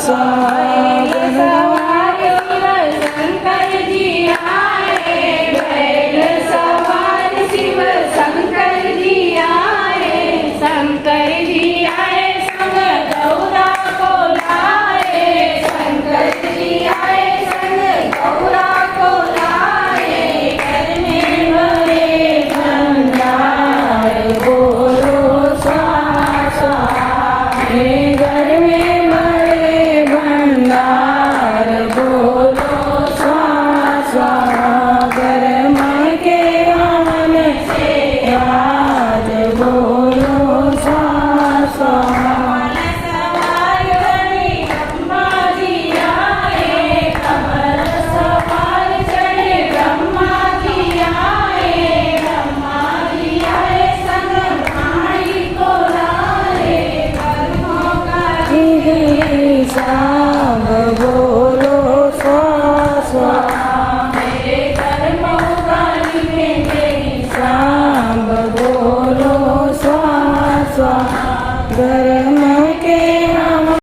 सवार शंकर जी आए, बैल सवार शिव शंकर जी आए, शंकर जी आए संग गौरा को लाए, शंकर जी आए संग गौरा को लाए, घर में भरे भंडार बोलो स्वाहा स्वाहा, घर में भरे भंडार बोलो स्वाहा स्वाहा, घर माँ के आवन से आज बोलो स्वाहा स्वाहा। सवार चढ़े ब्रह्मा जी आए, कमल सवार चढ़े ब्रह्मा जी आए, ब्रह्मा जी आए संग वाणी को लाए, कर्मों का हिसाब बोलो स्वाहा स्वाहा, मेरे कर्मों का लिखेंगे हिसाब बोलो स्वाहा स्वाहा, घर